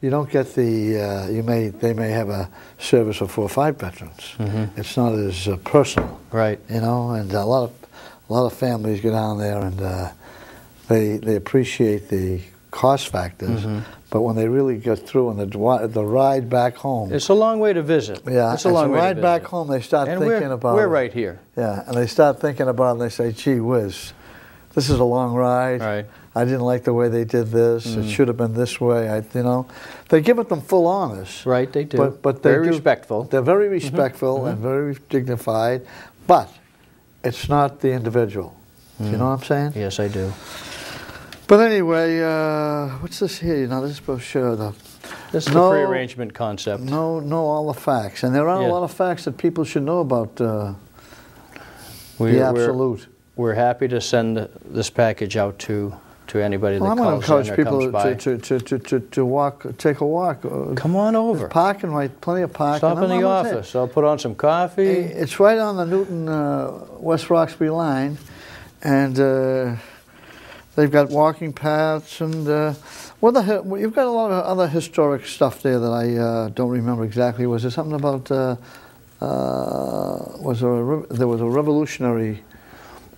you don't get the, they may have a service of 4 or 5 veterans. It's not as personal. Right. You know, and a lot of families go down there and they appreciate the cost factors, but when they really get through and the ride back home. It's a long way to visit. Yeah, it's a long way to ride visit. back home, they start thinking about we're it. right here. Yeah, and they start thinking about it and they say, gee whiz, this is a long ride. Right. I didn't like the way they did this. It should have been this way. You know, they give it them full honors. Right, they do. But very respectful. They're very respectful and very dignified, but it's not the individual. You know what I'm saying? Yes, I do. But anyway, what's this here? You know, this brochure. This is the pre-arrangement concept. Know all the facts, and there are a lot of facts that people should know about the absolute. We're happy to send this package out to anybody that I'm going to calls encourage in or comes by. people to walk, take a walk. Come on over. There's parking, right? Plenty of parking. Stop in the office. I'll put on some coffee. It's right on the Newton West Roxbury line, and they've got walking paths and you've got a lot of other historic stuff there that I don't remember exactly. Was there something about there was a revolutionary?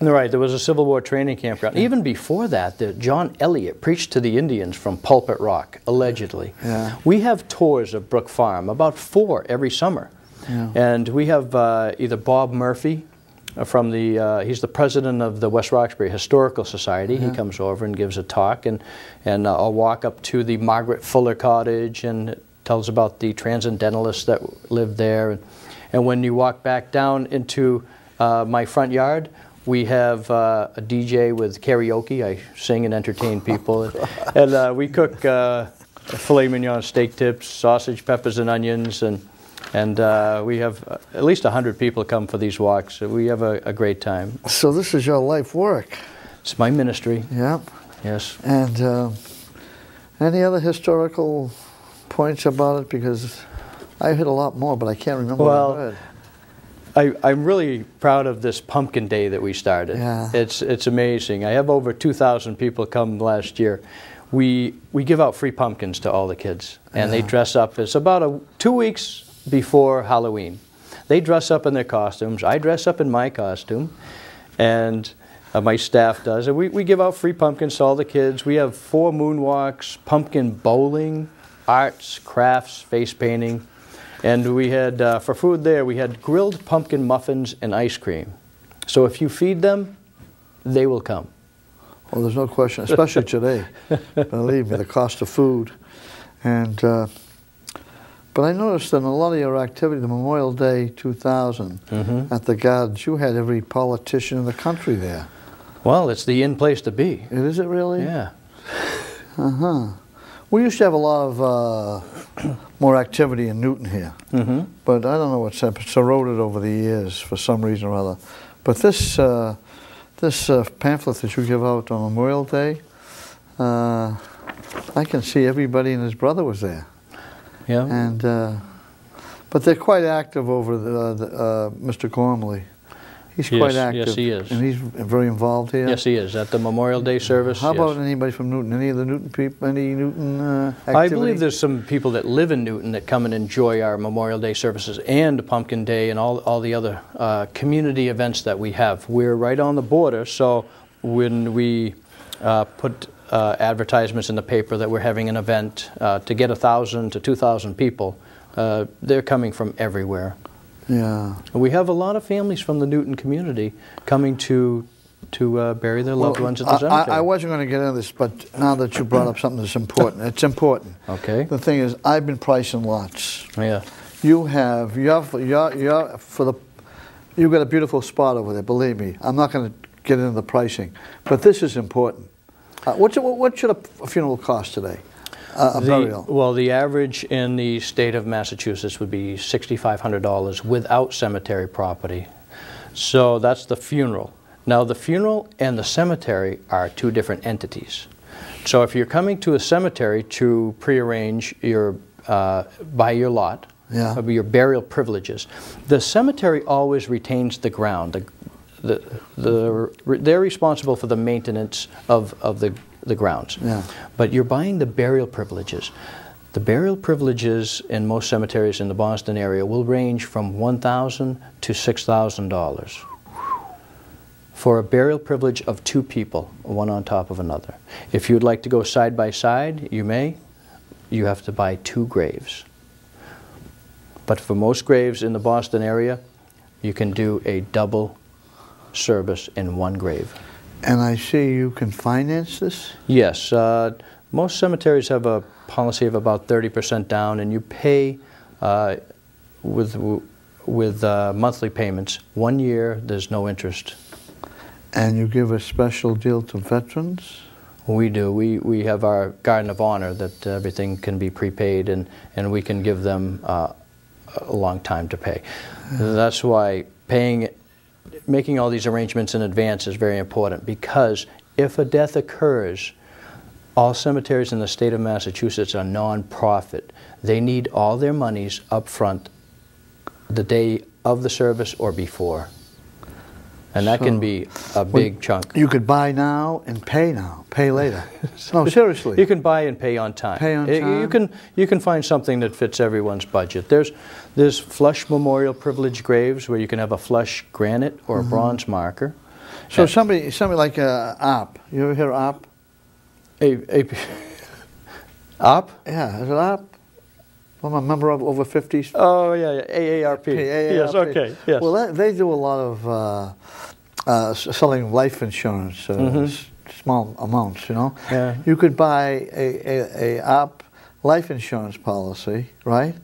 Right, there was a Civil War training campground. Even before that, John Eliot preached to the Indians from Pulpit Rock, allegedly. Yeah. We have tours of Brook Farm, about 4 every summer. Yeah. And we have either Bob Murphy, he's the president of the West Roxbury Historical Society. He comes over and gives a talk, and I'll walk up to the Margaret Fuller Cottage and tells about the transcendentalists that lived there. And when you walk back down into my front yard, we have a DJ with karaoke. I sing and entertain people. And we cook filet mignon steak tips, sausage, peppers, and onions. And we have at least 100 people come for these walks. So we have a great time. So this is your life work. It's my ministry. Yeah. Yes. And any other historical points about it? Because I heard a lot more, but I can't remember what I heard. I'm really proud of this Pumpkin Day that we started. Yeah. It's amazing. I have over 2,000 people come last year. We give out free pumpkins to all the kids, and they dress up. It's about 2 weeks before Halloween. They dress up in their costumes. I dress up in my costume, and my staff does. And we give out free pumpkins to all the kids. We have 4 moonwalks, pumpkin bowling, arts, crafts, face painting. And we had, for food there, we had grilled pumpkin muffins and ice cream. So if you feed them, they will come. Well, there's no question, especially today. Believe me, the cost of food. And but I noticed that in a lot of your activity, the Memorial Day 2000, at the Gardens, you had every politician in the country there. Well, it's the in place to be. Is it really? Yeah. We used to have a lot of more activity in Newton here, but I don't know what's happened. It's eroded over the years for some reason or other. But this pamphlet that you give out on Memorial Day, I can see everybody and his brother was there. Yeah. And but they're quite active over Mr. Gormley. He's quite active. Yes, he is. And he's very involved here. Yes, he is. At the Memorial Day service. How about anybody from Newton? Any of the Newton people? Any Newton activity? I believe there's some people that live in Newton that come and enjoy our Memorial Day services and Pumpkin Day and all the other community events that we have. We're right on the border, so when we put advertisements in the paper that we're having an event to get 1,000 to 2,000 people, they're coming from everywhere. Yeah. We have a lot of families from the Newton community coming to bury their loved ones at the cemetery. I wasn't going to get into this, but now that you brought up something that's important, it's important. Okay. The thing is, I've been pricing lots. Yeah. You've got a beautiful spot over there. Believe me, I'm not going to get into the pricing, but this is important. What should a funeral cost today? A burial. Well, the average in the state of Massachusetts would be $6,500 without cemetery property. So that's the funeral. Now, the funeral and the cemetery are 2 different entities. So if you're coming to a cemetery to prearrange your buy your lot, your burial privileges, the cemetery always retains the ground. They're responsible for the maintenance of the grounds. Yeah. But you're buying the burial privileges. The burial privileges in most cemeteries in the Boston area will range from $1,000 to $6,000 for a burial privilege of 2 people, one on top of another. If you'd like to go side by side, you may. You have to buy 2 graves. But for most graves in the Boston area, you can do a double service in 1 grave. And I see you can finance this? Yes. Most cemeteries have a policy of about 30% down, and you pay with monthly payments. 1 year, there's no interest. And you give a special deal to veterans? We do. We have our Garden of Honor that everything can be prepaid, and we can give them a long time to pay. That's why making all these arrangements in advance is very important, because if a death occurs, all cemeteries in the state of Massachusetts are non-profit. They need all their monies up front the day of the service or before. And that can be a big chunk. You could buy now and pay later. No, seriously. You can buy and pay on time. Pay on time. You can find something that fits everyone's budget. There's flush memorial privilege graves where you can have a flush granite or a bronze marker. So somebody like ARP. You ever hear ARP? ARP? Yeah, is it ARP? I'm a member of over 50s. Oh, yeah, AARP. Yes, okay, yes. Well, they do a lot of selling life insurance, small amounts, you know. Yeah. You could buy a ARP life insurance policy, right,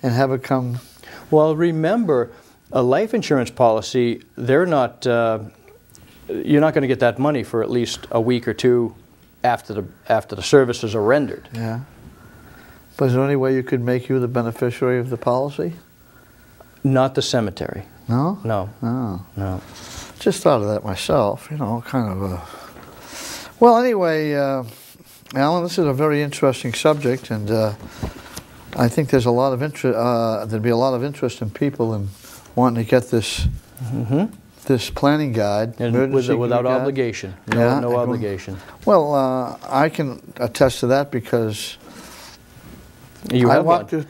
and have it come... Well, remember, a life insurance policy, they're not... you're not going to get that money for at least a week or 2 after the services are rendered. Yeah. But is there any way you could make you the beneficiary of the policy? Not the cemetery. No? No. Oh. No. Just thought of that myself, you know, kind of a... Well, anyway, Alan, this is a very interesting subject, and I think there's a lot of interest, there'd be a lot of interest in people in wanting to get this this planning guide. And without obligation. No obligation. Well, I can attest to that because... I walked 2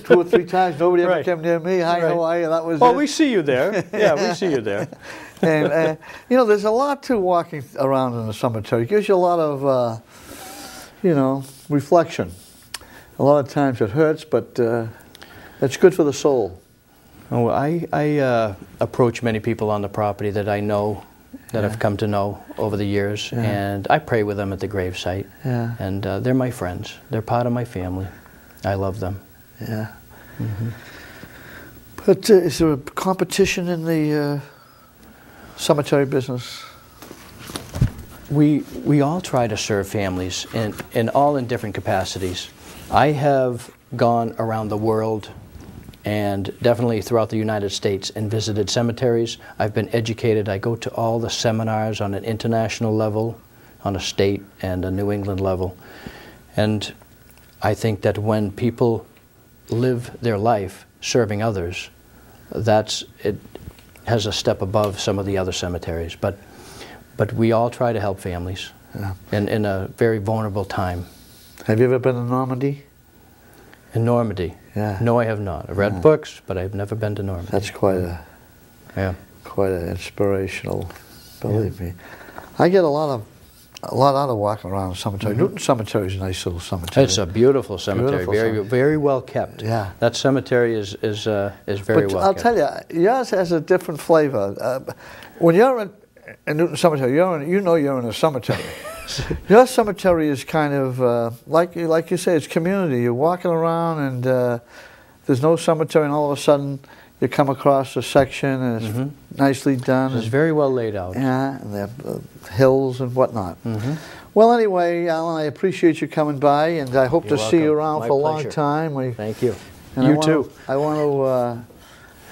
or 3 times. Nobody ever came near me. Hi, how are you? That was we see you there. Yeah, we see you there. And you know, there's a lot to walking around in the cemetery. It gives you a lot of, you know, reflection. A lot of times it hurts, but it's good for the soul. Oh, I approach many people on the property that I know, that I've come to know over the years, and I pray with them at the gravesite. Yeah. And they're my friends. They're part of my family. I love them. Yeah. But is there a competition in the cemetery business? We all try to serve families, and all in different capacities. I have gone around the world and definitely throughout the United States and visited cemeteries. I've been educated. I go to all the seminars on an international level, on a state and a New England level. And I think that when people live their life serving others, it has a step above some of the other cemeteries. But we all try to help families in a very vulnerable time. Have you ever been in Normandy? In Normandy? Yeah. No, I have not. I've read books, but I've never been to Normandy. That's quite an inspirational, believe me. I get a lot out of walking around the cemetery. Newton Cemetery is a nice little cemetery. It's a beautiful cemetery, very well kept. Yeah. That cemetery is very well kept. I'll tell you, yours has a different flavor. When you're in Newton Cemetery, you know you're in a cemetery. Your cemetery is kind of, like you say, it's community. You're walking around and there's no cemetery, and all of a sudden you come across a section and it's nicely done. It's very well laid out. Yeah, and they have hills and whatnot. Well, anyway, Alan, I appreciate you coming by, and I hope to see you around for a long time. Thank you. You too. I want to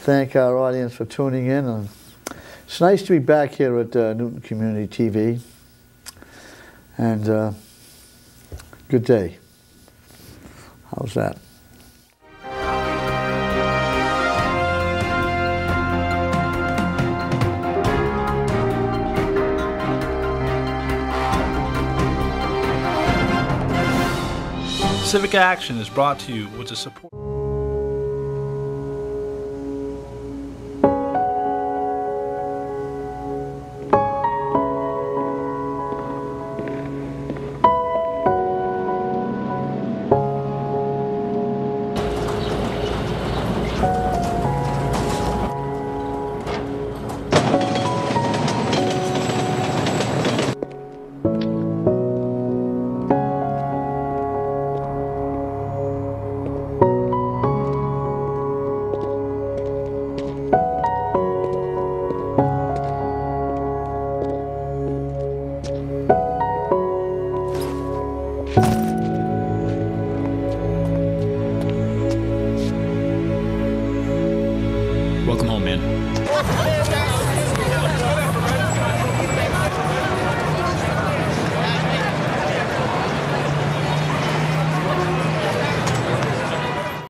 thank our audience for tuning in. And it's nice to be back here at Newton Community TV. And good day. How's that? Civic Action is brought to you with the support. Welcome home, man.